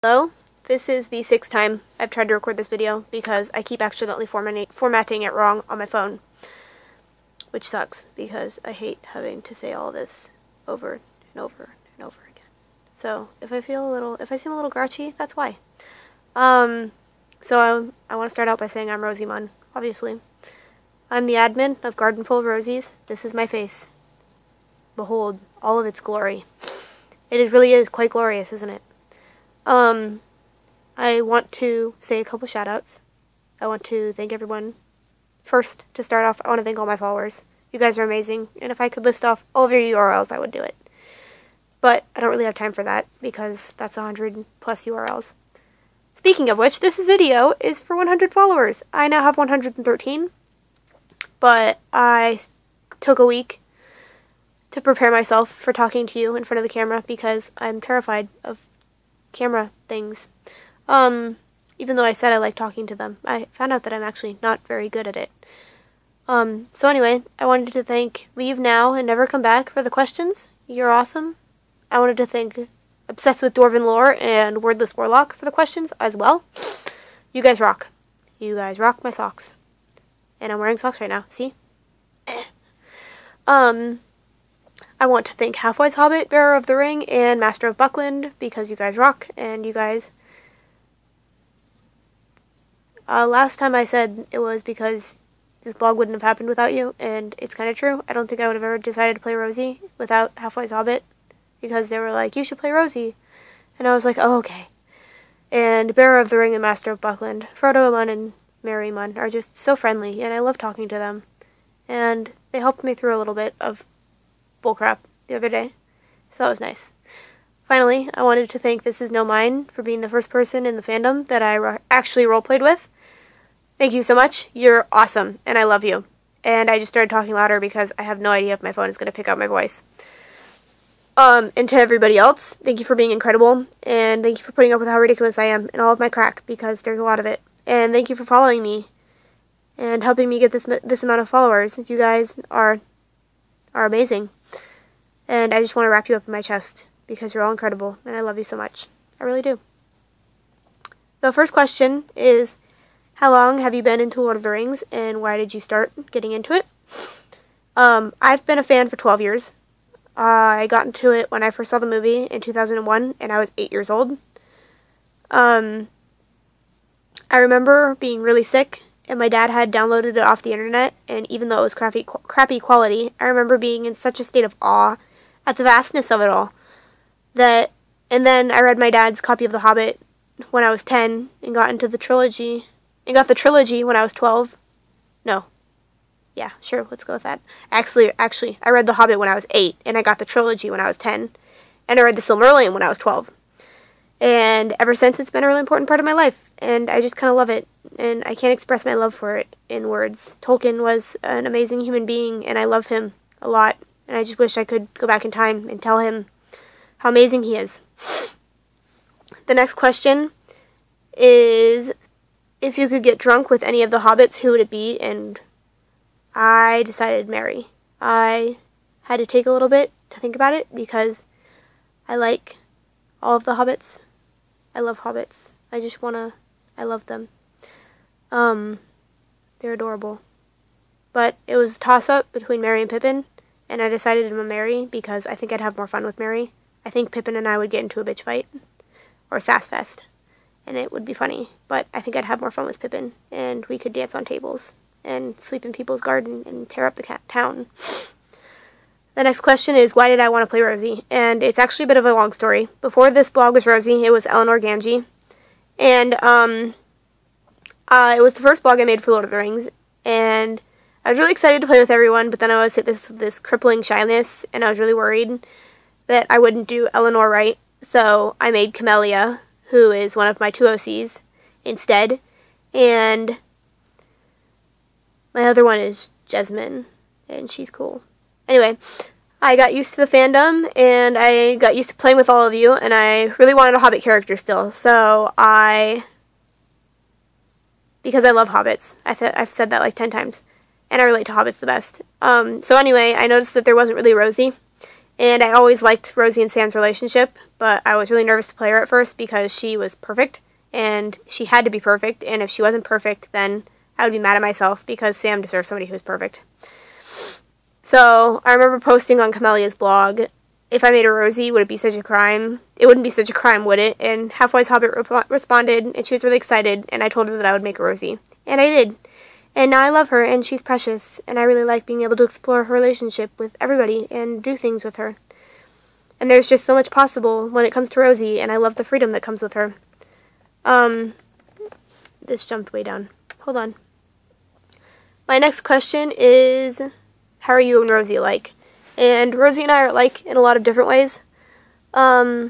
Hello, this is the 6th time I've tried to record this video because I keep accidentally formatting it wrong on my phone, which sucks because I hate having to say all this over and over and over again. So if I seem a little grouchy, that's why. So I want to start out by saying I'm Rosie-Mun, obviously. I'm the admin of Garden Full of Rosies. This is my face. Behold all of its glory. It really is quite glorious, isn't it? I want to say a couple shout-outs. I want to thank everyone. First, to start off, I want to thank all my followers. You guys are amazing, and if I could list off all of your URLs, I would do it. But I don't really have time for that, because that's 100 plus URLs. Speaking of which, this video is for 100 followers. I now have 113, but I took a week to prepare myself for talking to you in front of the camera, because I'm terrified of camera things. Even though I said I like talking to them, I found out that I'm actually not very good at it. So anyway, I wanted to thank Leave Now and Never Come Back for the questions. You're awesome. I wanted to thank Obsessed with Dwarven Lore and Wordless Warlock for the questions as well. You guys rock. You guys rock my socks. And I'm wearing socks right now, see? I want to thank Halfway's Hobbit, Bearer of the Ring, and Master of Buckland, because you guys rock, and you guys... last time I said it was because this blog wouldn't have happened without you, and it's kind of true. I don't think I would have ever decided to play Rosie without Halfway's Hobbit, because they were like, you should play Rosie. And I was like, oh, okay. And Bearer of the Ring and Master of Buckland, Frodo-Mun and Merry-Mun are just so friendly, and I love talking to them. And they helped me through a little bit of bullcrap the other day, so that was nice. Finally, I wanted to thank This Is No Mine for being the first person in the fandom that I actually roleplayed with. Thank you so much. You're awesome, and I love you. And I just started talking louder because I have no idea if my phone is going to pick up my voice. And to everybody else, thank you for being incredible, and thank you for putting up with how ridiculous I am and all of my crack, because there's a lot of it. And thank you for following me and helping me get this amount of followers. You guys are amazing. And I just want to wrap you up in my chest, because you're all incredible, and I love you so much. I really do. The first question is, how long have you been into Lord of the Rings, and why did you start getting into it? I've been a fan for 12 years. I got into it when I first saw the movie in 2001, and I was 8 years old. I remember being really sick, and my dad had downloaded it off the internet, and even though it was crappy quality, I remember being in such a state of awe at the vastness of it all. And then I read my dad's copy of The Hobbit when I was 10, and got the trilogy when I was 12. No. Yeah, sure, let's go with that. Actually, I read The Hobbit when I was 8, and I got the trilogy when I was 10, and I read The Silmarillion when I was 12. And ever since, it's been a really important part of my life, and I just kind of love it, and I can't express my love for it in words. Tolkien was an amazing human being, and I love him a lot, and I just wish I could go back in time and tell him how amazing he is. The next question is, if you could get drunk with any of the hobbits, who would it be? And I decided Merry. I had to take a little bit to think about it, because I like all of the hobbits. I love hobbits. I love them. They're adorable. But it was a toss-up between Merry and Pippin, and I decided I'm a Merry because I think I'd have more fun with Merry. I think Pippin and I would get into a bitch fight, or sass fest, and it would be funny, but I think I'd have more fun with Pippin, and we could dance on tables, and sleep in people's garden, and tear up the town. The next question is, why did I want to play Rosie? And it's actually a bit of a long story. Before this blog was Rosie, it was Eleanor Ganji, and it was the first blog I made for Lord of the Rings, and I was really excited to play with everyone, but then I was hit this crippling shyness, and I was really worried that I wouldn't do Eleanor right, so I made Camellia, who is one of my 2 OCs, instead, and my other one is Jasmine, and she's cool. Anyway, I got used to the fandom, and I got used to playing with all of you, and I really wanted a Hobbit character still, so because I love hobbits, I've said that like 10 times, and I relate to hobbits the best. So anyway, I noticed that there wasn't really Rosie, And I always liked Rosie and Sam's relationship, but I was really nervous to play her at first because she was perfect, and she had to be perfect, and if she wasn't perfect, then I would be mad at myself because Sam deserves somebody who's perfect. So, I remember posting on Camelia's blog, if I made a Rosie, would it be such a crime? It wouldn't be such a crime, would it? And Halfwise Hobbit responded, and she was really excited, and I told her that I would make a Rosie. And I did. And now I love her, and she's precious, and I really like being able to explore her relationship with everybody and do things with her. And there's just so much possible when it comes to Rosie, and I love the freedom that comes with her. This jumped way down. Hold on. My next question is, how are you and Rosie alike? And Rosie and I are alike in a lot of different ways. I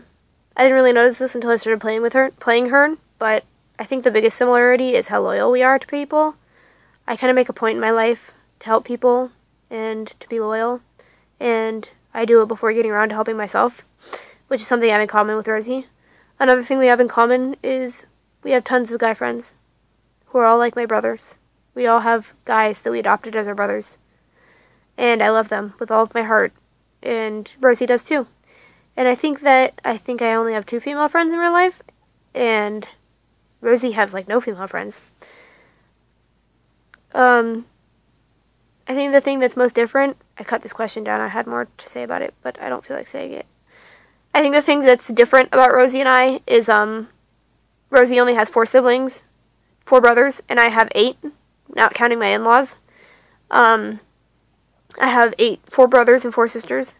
didn't really notice this until I started playing her, but I think the biggest similarity is how loyal we are to people. I kind of make a point in my life to help people and to be loyal, and I do it before getting around to helping myself, which is something I have in common with Rosie. Another thing we have in common is we have tons of guy friends who are all like my brothers. We all have guys that we adopted as our brothers, and I love them with all of my heart, and Rosie does too. And I think I only have 2 female friends in real life, and Rosie has like no female friends. I think the thing that's most different, I cut this question down, I had more to say about it, but I don't feel like saying it. I think the thing that's different about Rosie and I is, Rosie only has 4 siblings, 4 brothers, and I have 8, not counting my in-laws. I have 4 brothers and 4 sisters.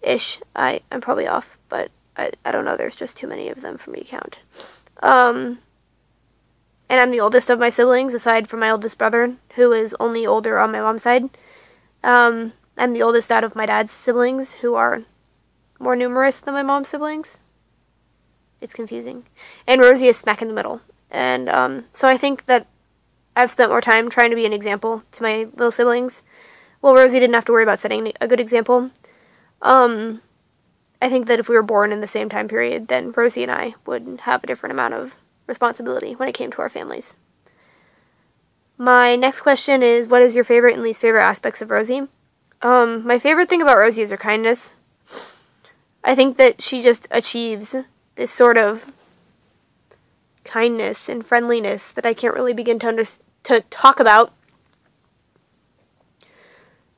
Ish. I'm probably off, but I don't know, there's just too many of them for me to count. And I'm the oldest of my siblings, aside from my oldest brother, who is only older on my mom's side. I'm the oldest out of my dad's siblings, who are more numerous than my mom's siblings. It's confusing. And Rosie is smack in the middle. And so I think that I've spent more time trying to be an example to my little siblings. Well, Rosie didn't have to worry about setting a good example. I think that if we were born in the same time period, then Rosie and I would have a different amount of responsibility when it came to our families. My next question is, what is your favorite and least favorite aspects of Rosie? My favorite thing about Rosie is her kindness. I think that she just achieves this sort of kindness and friendliness that I can't really begin to talk about.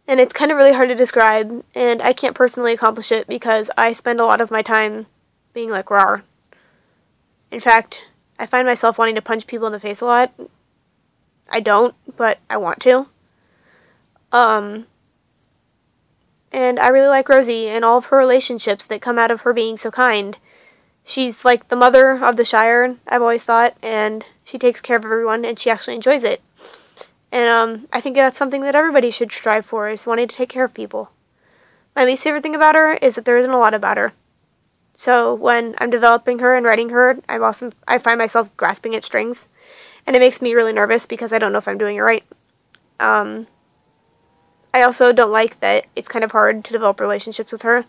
And it's kind of really hard to describe, and I can't personally accomplish it because I spend a lot of my time being like, rawr. In fact, I find myself wanting to punch people in the face a lot. I don't, but I want to. And I really like Rosie and all of her relationships that come out of her being so kind. She's like the mother of the Shire, I've always thought, and she takes care of everyone, and she actually enjoys it. And I think that's something that everybody should strive for, is wanting to take care of people. My least favorite thing about her is that there isn't a lot about her. So when I'm developing her and writing her, I find myself grasping at strings, and it makes me really nervous because I don't know if I'm doing it right. I also don't like that it's kind of hard to develop relationships with her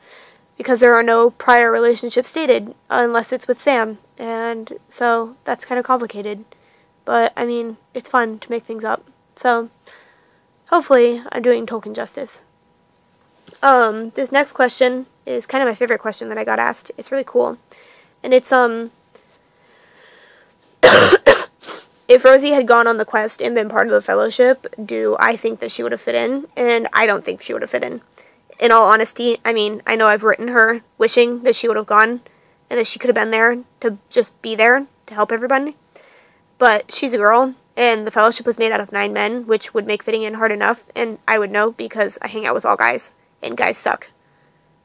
because there are no prior relationships stated unless it's with Sam, and so that's kind of complicated. But I mean, it's fun to make things up. So hopefully I'm doing Tolkien justice. This next question is kind of my favorite question that I got asked. It's really cool. And it's, if Rosie had gone on the quest and been part of the Fellowship, do I think that she would have fit in? And I don't think she would have fit in. In all honesty, I mean, I know I've written her wishing that she would have gone and that she could have been there to just be there to help everybody. But she's a girl, and the Fellowship was made out of 9 men, which would make fitting in hard enough, and I would know because I hang out with all guys. And guys suck.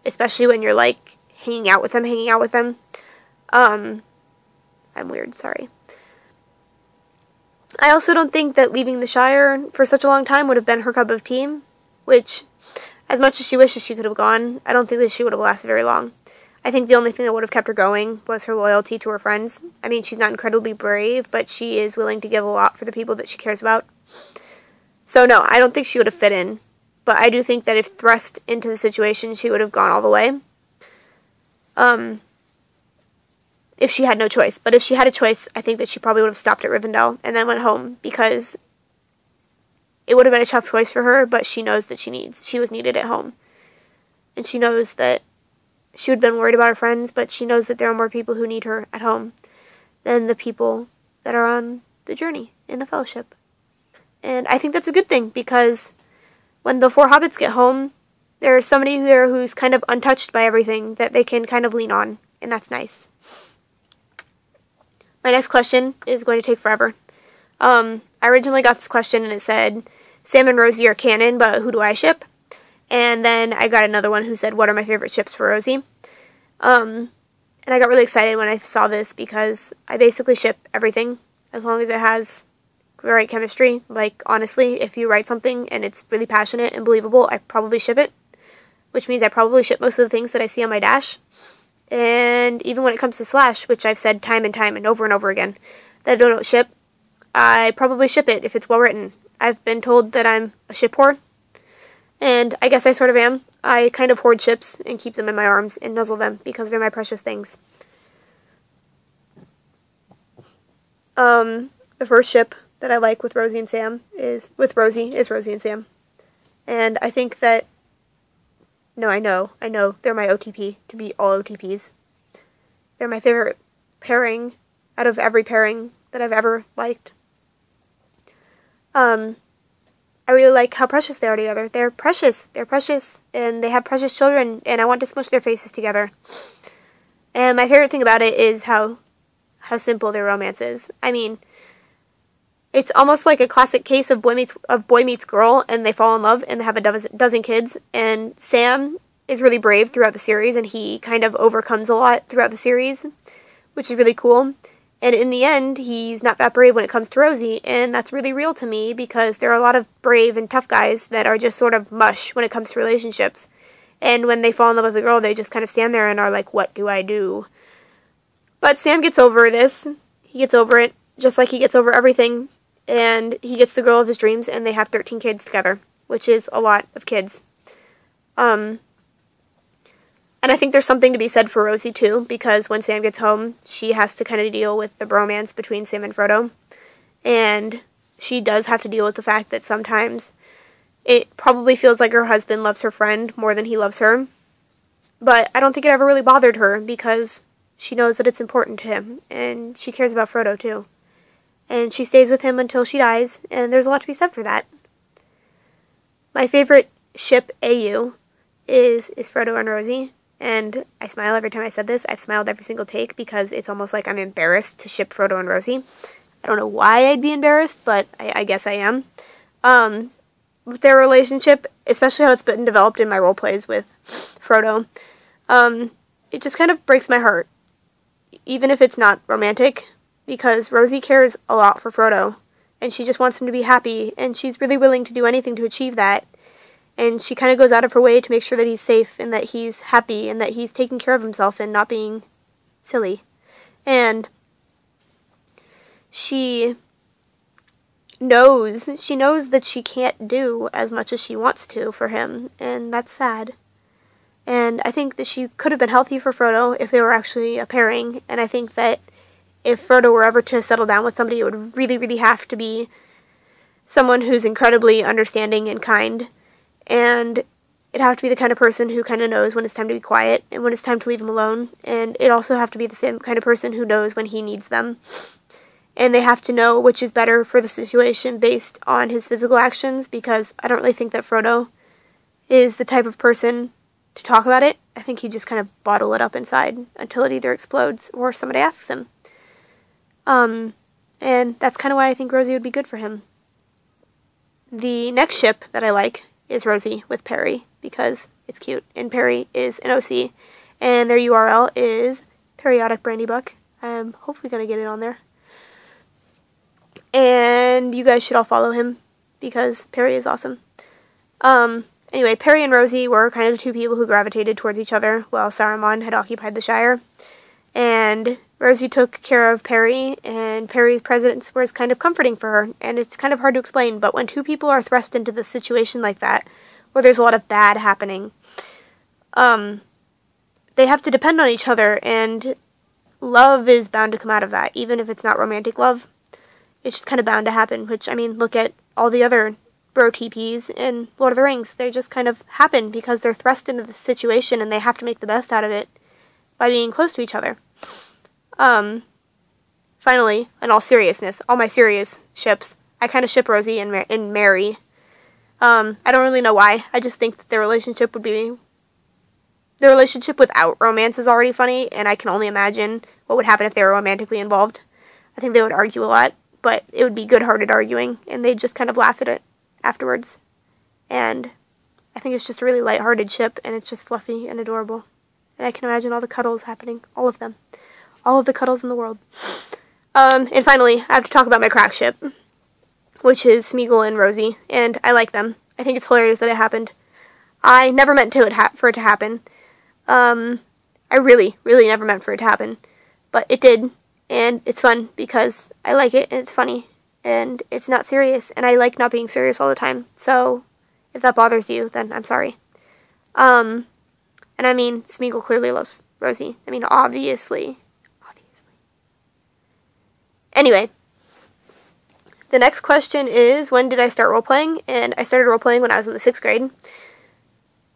Especially when you're, like, hanging out with them. I'm weird, sorry. I also don't think that leaving the Shire for such a long time would have been her cup of tea, which, as much as she wishes she could have gone, I don't think that she would have lasted very long. I think the only thing that would have kept her going was her loyalty to her friends. I mean, she's not incredibly brave, but she is willing to give a lot for the people that she cares about. So no, I don't think she would have fit in. But I do think that if thrust into the situation, she would have gone all the way. If she had no choice. But if she had a choice, I think that she probably would have stopped at Rivendell and then went home, because it would have been a tough choice for her, but she knows that she was needed at home. and she knows that she would have been worried about her friends, but she knows that there are more people who need her at home than the people that are on the journey in the fellowship. And I think that's a good thing, because when the four hobbits get home, there's somebody there who's kind of untouched by everything that they can kind of lean on, and that's nice. My next question is going to take forever. I originally got this question and it said, Sam and Rosie are canon, but who do I ship? And then I got another one who said, what are my favorite ships for Rosie? And I got really excited when I saw this, because I basically ship everything as long as it has the right chemistry. Like, honestly, if you write something and it's really passionate and believable, I probably ship it, which means I probably ship most of the things that I see on my dash. And even when it comes to Slash, which I've said time and over again, that I don't ship, I probably ship it if it's well written. I've been told that I'm a ship whore, and I guess I sort of am. I kind of hoard ships and keep them in my arms and nuzzle them because they're my precious things. The first ship that I like with Rosie and Sam is Rosie and Sam. And I think that, no, I know, they're my OTP to be all OTPs. They're my favorite pairing out of every pairing that I've ever liked. I really like how precious they are together. They're precious, and they have precious children, and I want to smush their faces together. And my favorite thing about it is how simple their romance is. I mean, it's almost like a classic case of boy meets girl, and they fall in love, and they have a dozen kids, and Sam is really brave throughout the series, and he kind of overcomes a lot throughout the series, which is really cool. And in the end, he's not that brave when it comes to Rosie, and that's really real to me, because there are a lot of brave and tough guys that are just sort of mush when it comes to relationships. And when they fall in love with a girl, they just kind of stand there and are like, what do I do? But Sam gets over this. He gets over it, just like he gets over everything. And he gets the girl of his dreams, and they have 13 kids together, which is a lot of kids. And I think there's something to be said for Rosie, too, because when Sam gets home, she has to kind of deal with the bromance between Sam and Frodo. And she does have to deal with the fact that sometimes it probably feels like her husband loves her friend more than he loves her. But I don't think it ever really bothered her, because she knows that it's important to him, and she cares about Frodo, too. And she stays with him until she dies, and there's a lot to be said for that. My favorite ship AU is Frodo and Rosie. And I smile every time I said this. I've smiled every single take, because it's almost like I'm embarrassed to ship Frodo and Rosie. I don't know why I'd be embarrassed, but I guess I am. With their relationship, especially how it's been developed in my role plays with Frodo, it just kind of breaks my heart, even if it's not romantic, because Rosie cares a lot for Frodo, and she just wants him to be happy, and she's really willing to do anything to achieve that. And she kind of goes out of her way to make sure that he's safe, and that he's happy, and that he's taking care of himself and not being silly. And she knows that she can't do as much as she wants to for him, and that's sad. And I think that she could have been healthy for Frodo if they were actually a pairing, and I think that if Frodo were ever to settle down with somebody, it would really, really have to be someone who's incredibly understanding and kind. And it'd have to be the kind of person who kind of knows when it's time to be quiet and when it's time to leave him alone. And it'd also have to be the same kind of person who knows when he needs them. And they have to know which is better for the situation based on his physical actions, because I don't really think that Frodo is the type of person to talk about it. I think he'd just kind of bottle it up inside until it either explodes or somebody asks him. And that's kind of why I think Rosie would be good for him. The next ship that I like is Rosie with Perry, because it's cute, and Perry is an OC, and their URL is Periodic Brandy Buck. I'm hopefully going to get it on there. And you guys should all follow him, because Perry is awesome. Anyway, Perry and Rosie were kind of the two people who gravitated towards each other while Saruman had occupied the Shire. And Rosie took care of Perry, and Perry's presence was kind of comforting for her, and it's kind of hard to explain, but when two people are thrust into this situation like that, where there's a lot of bad happening, they have to depend on each other, and love is bound to come out of that, even if it's not romantic love. It's just kind of bound to happen, which, I mean, look at all the other bro TPs in Lord of the Rings. They just kind of happen because they're thrust into the situation and they have to make the best out of it by being close to each other. Finally, in all seriousness, all my serious ships, I kind of ship Rosie and Mary. I don't really know why. I just think that their relationship without romance is already funny, and I can only imagine what would happen if they were romantically involved. I think they would argue a lot, but it would be good-hearted arguing, and they'd just kind of laugh at it afterwards. And I think it's just a really light-hearted ship, and it's just fluffy and adorable. And I can imagine all the cuddles happening, all of them. All of the cuddles in the world. And finally, I have to talk about my crack ship, which is Smeagol and Rosie, and I like them. I think it's hilarious that it happened. I never meant for it to happen. I really, really never meant for it to happen. But it did, and it's fun because I like it, and it's funny, and it's not serious, and I like not being serious all the time. So, if that bothers you, then I'm sorry. And I mean, Smeagol clearly loves Rosie. I mean, obviously. Anyway, the next question is, when did I start role-playing? And I started role-playing when I was in the 6th grade,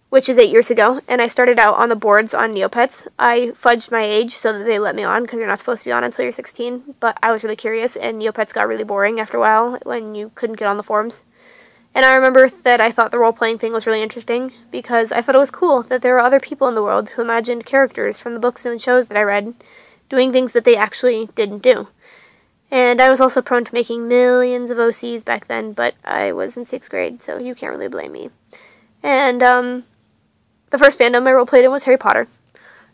which is 8 years ago, and I started out on the boards on Neopets. I fudged my age so that they let me on, because you're not supposed to be on until you're 16, but I was really curious, and Neopets got really boring after a while when you couldn't get on the forums. And I remember that I thought the role-playing thing was really interesting, because I thought it was cool that there were other people in the world who imagined characters from the books and shows that I read doing things that they actually didn't do. And I was also prone to making millions of OCs back then, but I was in 6th grade, so you can't really blame me. And, the first fandom I role-played in was Harry Potter.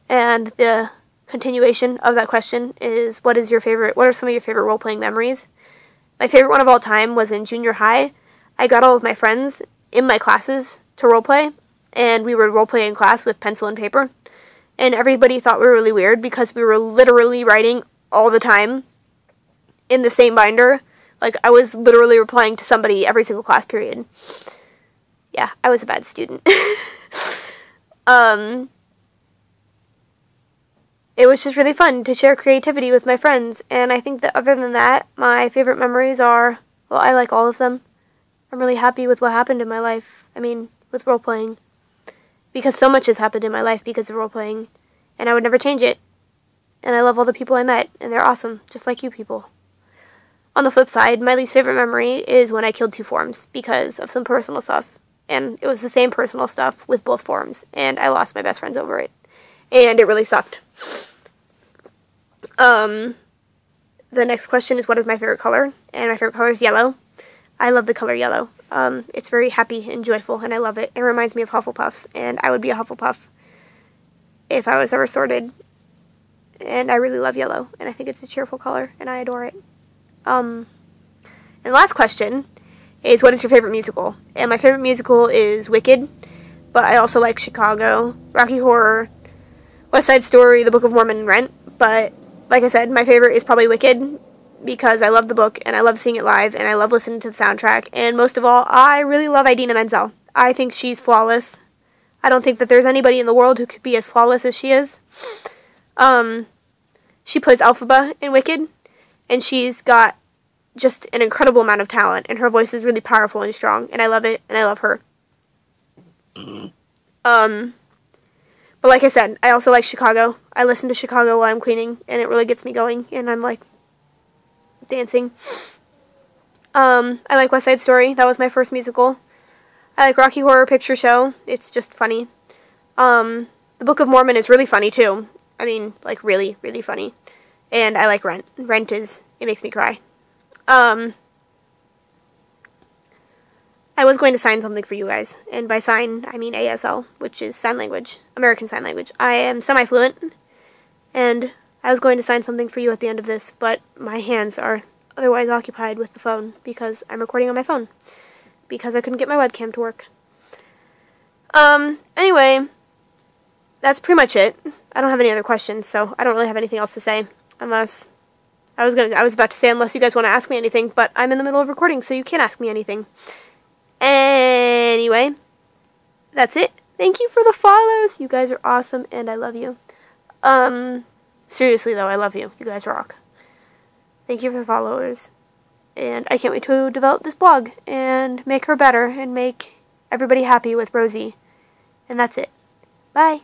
And the continuation of that question is, what are some of your favorite role-playing memories? My favorite one of all time was in junior high. I got all of my friends in my classes to role-play, and we would role-play in class with pencil and paper. And everybody thought we were really weird because we were literally writing all the time in the same binder. Like, I was literally replying to somebody every single class period. Yeah, I was a bad student. It was just really fun to share creativity with my friends, and I think that other than that, my favorite memories are, well, I like all of them. I'm really happy with what happened in my life. I mean, with role-playing. Because so much has happened in my life because of role-playing, and I would never change it. And I love all the people I met, and they're awesome, just like you people. On the flip side, my least favorite memory is when I killed 2 forms because of some personal stuff. And it was the same personal stuff with both forms, and I lost my best friends over it. And it really sucked. The next question is, what is my favorite color? And my favorite color is yellow. I love the color yellow. It's very happy and joyful, and I love it. It reminds me of Hufflepuffs, and I would be a Hufflepuff if I was ever sorted. And I really love yellow, and I think it's a cheerful color, and I adore it. And the last question is, what is your favorite musical? And my favorite musical is Wicked, but I also like Chicago, Rocky Horror, West Side Story, The Book of Mormon, and Rent. But, like I said, my favorite is probably Wicked, because I love the book, and I love seeing it live, and I love listening to the soundtrack, and most of all, I really love Idina Menzel. I think she's flawless. I don't think that there's anybody in the world who could be as flawless as she is. She plays Elphaba in Wicked, and she's got just an incredible amount of talent, and her voice is really powerful and strong, and I love it, and I love her. But like I said, I also like Chicago. I listen to Chicago while I'm cleaning, and it really gets me going, and I'm like dancing. I like West Side Story. That was my first musical. I like Rocky Horror Picture Show. It's just funny. The Book of Mormon is really funny too. I mean, like really, really funny. And I like Rent. It makes me cry. I was going to sign something for you guys, and by sign, I mean ASL, which is sign language, American Sign Language. I am semi-fluent, and I was going to sign something for you at the end of this, but my hands are otherwise occupied with the phone, because I'm recording on my phone, because I couldn't get my webcam to work. Anyway, that's pretty much it. I don't have any other questions, so I don't really have anything else to say, unless, I was about to say unless you guys want to ask me anything, but I'm in the middle of recording, so you can't ask me anything. Anyway, that's it. Thank you for the follows. You guys are awesome, and I love you. Seriously though, I love you. You guys rock. Thank you for the followers. And I can't wait to develop this blog and make her better and make everybody happy with Rosie. And that's it. Bye.